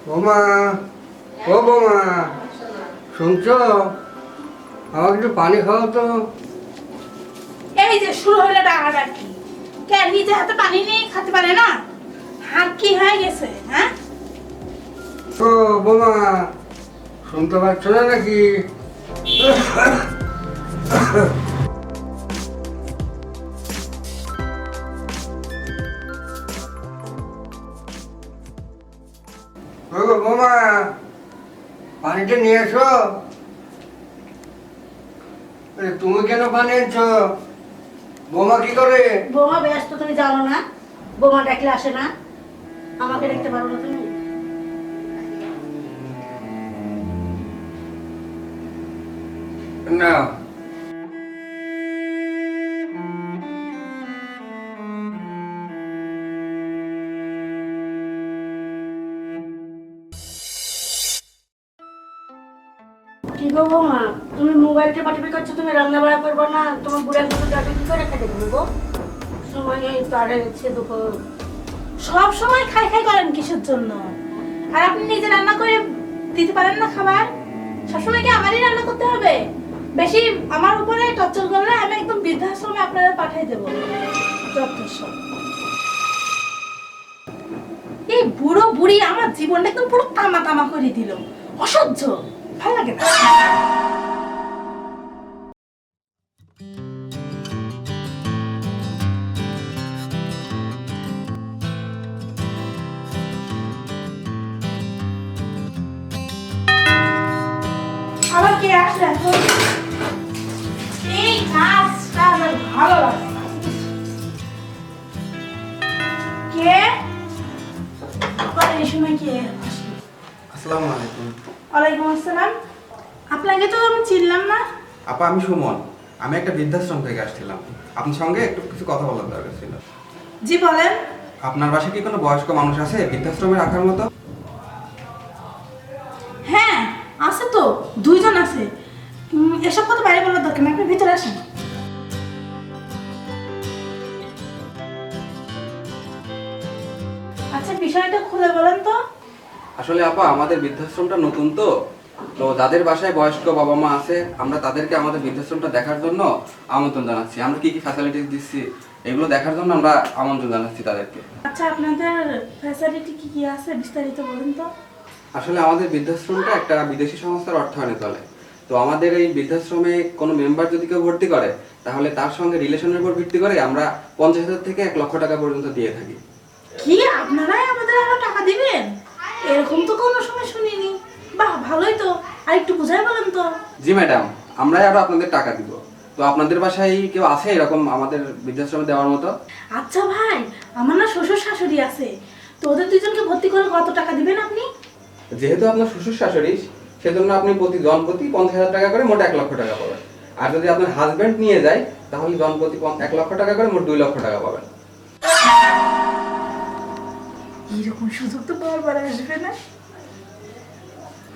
বোমা, ও বোমা, শুনছো? আমাকে একটু পানি খাও তো। এই যে শুরু হলো ডাকাডাকি। কে নিজে হাতে পানি নিয়ে খেতে পারে না? হাত কি হয়ে গেছে? হ্যাঁ, ও বোমা, শুনতে পাচ্ছ না নাকি? ও বোমা, পানিটা নিয়ে এসো। তুমি কেন পানি আনছো? বোমা কি করে? বোমা ব্যস্ত, তুমি জানো না? বোমা ডাকলে আসে না। আমাকে দেখতে পারো না তুমি? না, কি গো বোমা, তুমি মোবাইলটা পাঠাবে করছো, তুমি রান্না বাড়া করবো না? তোমার বুড়ার মতো ডাকে কি করে খেতে দেবো গো? সময় তারে হচ্ছে দুপুর। সব সময় খাই খাই করেন কিসের জন্য? আর আপনি নিজে রান্না করে দিতে পারেন না খাবার? সবসময় কি আমারই রান্না করতে হবে? বেশি আমার উপরে টর্চার করলে আমি একদম বৃদ্ধাশ্রমে আপনাদের পাঠিয়ে দেবো। যথেষ্ট। এই বুড়ো বুড়ি আমার জীবনটা একদম পুরো তামা তামা করে দিল। অসহ্য, ভালো লাগে না। আবার কে আসলে এখন? এই কাজটা আমার ভালো লাগে না। কে? আবার এই সময় কে আসলো? আসসালামু আলাইকুম। ওয়ালাইকুম আসসালাম। আপনাকে তো আমি চিনলাম না। আপা, আমি সুমন। আমি একটা বৃদ্ধাশ্রম থেকে আসছিলাম। আপনার সঙ্গে একটু কিছু কথা বলার দরকার ছিল। জি বলেন। আপনার বাসায় কি কোনো বয়স্ক মানুষ আছে বৃদ্ধাশ্রমে রাখার মতো? হ্যাঁ আছে তো, দুইজন আছে। এসব কথা বাইরে বলার দরকার নেই, আপনি ভিতরে আসেন। আচ্ছা, বিষয়টা খুলে বলেন তো। আসলে আপা, আমাদের বৃদ্ধাশ্রমটা নতুন তো তো যাদের বাসায় বয়স্ক বাবা মা আছে, আমরা তাদেরকে আমাদের বৃদ্ধাশ্রমটা দেখার জন্য আমন্ত্রণ জানাচ্ছি। আমরা কি কি ফ্যাসিলিটিস দিচ্ছি এগুলো দেখার জন্য আমরা আমন্ত্রণ জানাচ্ছি তাদেরকে। আচ্ছা, আপনাদের ফ্যাসিলিটি কি কি আছে বিস্তারিত বলেন তো। আসলে আমাদের বৃদ্ধাশ্রমটা একটা বিদেশি সংস্থার অর্থায়নে চলে। তো আমাদের এই বৃদ্ধাশ্রমে কোনো মেম্বার যদি কেউ ভর্তি করে, তাহলে তার সঙ্গে রিলেশনের উপর ভিত্তি করে আমরা 50,000 থেকে 1,00,000 টাকা পর্যন্ত দিয়ে থাকি। কি আপনারাই আমাদের আরো টাকা দিবেন? এরকম তো কোনো সময় শুনিনি। বাহ, ভালোই তো। আর একটু বুঝাই বলেন তো। জি ম্যাডাম, আমরাই আরো আপনাদের টাকা দিব। তো আপনাদের বাসায় কেউ আছে এরকম আমাদের বৃদ্ধাশ্রমে দেওয়ার মতো? আচ্ছা ভাই, আমার না শ্বশুর শাশুড়ি আছে, তো ওদের দুইজনকে ভর্তি করে কত টাকা দিবেন আপনি? যেহেতু আপনার শ্বশুর শাশুড়ি, সেজন্য আপনি প্রতি জনপ্রতি 50,000 টাকা করে মোট 1,00,000 টাকা পাবেন। আর যদি আপনার হাজবেন্ড নিয়ে যায়, তাহলে জনপ্রতি 1,00,000 টাকা করে মোট 2,00,000 টাকা পাবেন। এরকম সুযোগ তো বারবার আসবে না।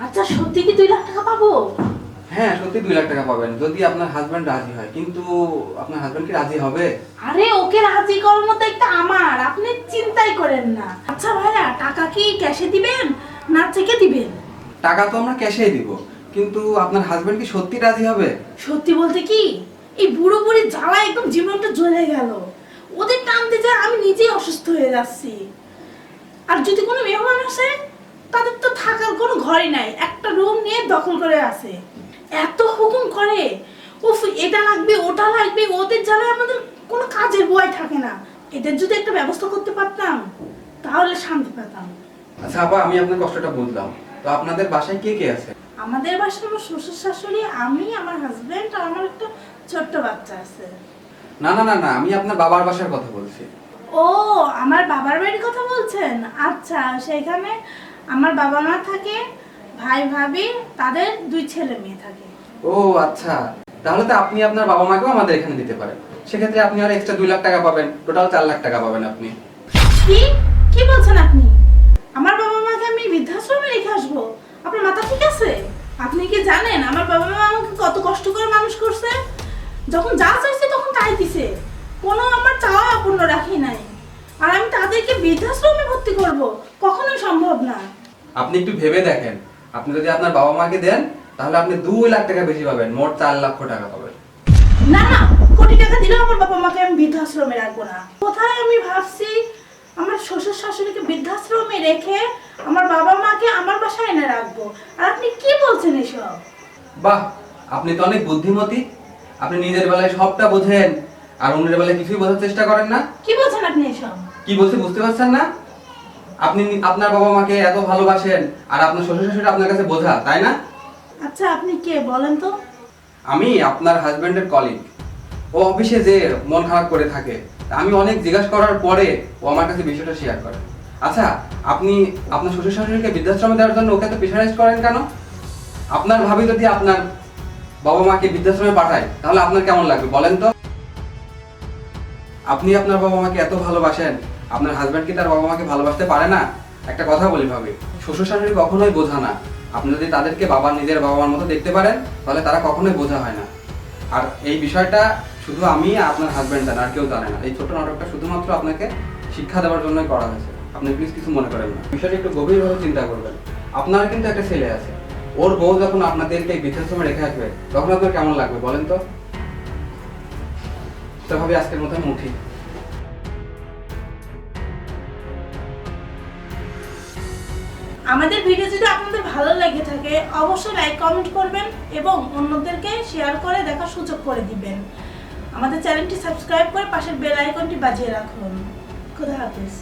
আচ্ছা, সত্যি কি 2 লাখ টাকা পাবো? হ্যাঁ, সত্যি 2,00,000 টাকা পাবেন যদি আপনার হাজবেন্ড রাজি হয়। কিন্তু আপনার হাজবেন্ড কি রাজি হবে? আরে ওকে রাজি করার মতো একটা আমার, আপনি চিন্তাই করেন না। আচ্ছা ভাইয়া, টাকা কি ক্যাশে দিবেন না চেকে দিবেন? টাকা তো আমরা ক্যাশেই দিব, কিন্তু আপনার হাজবেন্ড কি সত্যি রাজি হবে? সত্যি বলতে কি, এই বুড়ো বুড়ি জ্বালা একদম জীবনটা জ্বলে গেল। ওদের টানতে যায় আমি নিজেই অসুস্থ হয়ে যাচ্ছি। আর যদি কোনো মেহমান আসে, তাদের তো থাকার কোনো ঘরই নাই, একটা রুম নিয়ে দখল করে আছে। এত হুকুম করে, উফ, এটা লাগবে ওটা লাগবে, ওদের জ্বালায় আমাদের কোনো কাজের ভয় থাকে না। এদের যদি একটা ব্যবস্থা করতে পারতাম, তাহলে শান্তি পেতাম। আচ্ছা আপা, আমি আপনার কষ্টটা বুঝলাম। তো আপনাদের বাসায় কে কে আছে? আমাদের বাসায় আমার শ্বশুর শাশুড়ি, আমি, আমার হাজবেন্ড আর আমার একটা ছোট্ট বাচ্চা আছে। না না না না, আমি আপনার বাবার বাসার কথা বলছি। ও, আমার বাবার বাড়ির কথা বলছেন? আচ্ছা, সেখানে আমার বাবা মা থাকে, ভাই ভাবি, তাদের 2 ছেলে মেয়ে থাকে। ও আচ্ছা, তাহলে তো আপনি আপনার বাবা মাকেও আমাদের এখানে দিতে পারেন। সেক্ষেত্রে আপনি আর এক্সট্রা 2,00,000 টাকা পাবেন, টোটাল 4,00,000 টাকা পাবেন আপনি। কি কি বলছেন আপনি? আমার বাবা মাকে আমি বৃদ্ধাশ্রমে রেখে আসবো? আপনার মাথা ঠিক আছে? আপনি কি জানেন আমার বাবা মা আমাকে কত কষ্ট করে মানুষ করছে? যখন যা চাইছে তখন তাই দিছে, কোনো আমার চাওয়া অপূর্ণ রাখি নাই। আর আমি তাদেরকে বৃদ্ধাশ্রমে ভর্তি করব? কখনোই সম্ভব না। আপনি একটু ভেবে দেখেন, আপনি যদি আপনার বাবা মাকে দেন তাহলে আপনি 2 লাখ টাকা বেশি পাবেন, মোট 4 লক্ষ টাকা পাবেন। না না, কোটি টাকা দিলেও আমার বাবা মাকে আমি বৃদ্ধাশ্রমে রাখবো না। কোথায় আমি ভাবছি আমার শ্বশুর শাশুড়িকে বৃদ্ধাশ্রমে রেখে আমার বাবা মাকে আমার বাসায় এনে রাখবো, আর আপনি কি বলছেন এসব? বাহ, আপনি তো অনেক বুদ্ধিমতী। আপনি নিজের বেলায় সবটা বোঝেন আর অন্যের বেলায় কিছুই বোঝার চেষ্টা করেন না। কি বলছেন আপনি এসব? কি বলছি বুঝতে পারছেন না? আপনি আপনার বাবা মাকে এত ভালোবাসেন আর আপনার শ্বশুর শাশুড়ি আপনার কাছে বোঝা, তাই না? আচ্ছা আপনি কে বলেন তো? আমি আপনার হাজবেন্ডের কলিগ। ও অফিসে যে মন খারাপ করে থাকে, আমি অনেক জিজ্ঞাসা করার পরে ও আমার কাছে বিষয়টা শেয়ার করে। আচ্ছা, আপনি আপনার শ্বশুর শাশুড়িকে বৃদ্ধাশ্রমে দেওয়ার জন্য ওকে এত প্রেশারাইজ করেন কেন? আপনার ভাবি যদি আপনার বাবা মাকে বৃদ্ধাশ্রমে পাঠায় তাহলে আপনার কেমন লাগবে বলেন তো? আপনি আপনার বাবা মাকে এত ভালোবাসেন, আপনার হাজবেন্ড কি তার বাবা মাকে ভালোবাসতে পারে না? একটা কথা বলি ভাবি, শ্বশুর শাশুড়ি কখনোই বোঝা না। আপনি যদি তাদেরকে নিজের বাবা মার মতো দেখতে পারেন তাহলে তারা কখনোই বোঝা হয় না। আর এই বিষয়টা শুধু আমি আর আপনার হাজবেন্ড জানে, আর কেউ জানে না। এই ছোট নাটকটা শুধুমাত্র আপনাকে শিক্ষা দেওয়ার জন্যই করা হয়েছে। আপনি প্লিজ কিছু মনে করেন না, বিষয়টা একটু গভীরভাবে চিন্তা করবেন। আপনার কিন্তু একটা ছেলে আছে, ওর বউ যখন আপনাদেরকে বৃদ্ধাশ্রমে রেখে আসবে তখন আপনার কেমন লাগবে বলেন তো? ভাবি আজকের মতো আমি উঠি। আমাদের ভিডিও যদি আপনাদের ভালো লেগে থাকে অবশ্যই লাইক কমেন্ট করবেন এবং অন্যদেরকে শেয়ার করে দেখার সুযোগ করে দিবেন। আমাদের চ্যানেলটি সাবস্ক্রাইব করে পাশের বেল আইকনটি বাজিয়ে রাখুন। খোদা হাফেজ।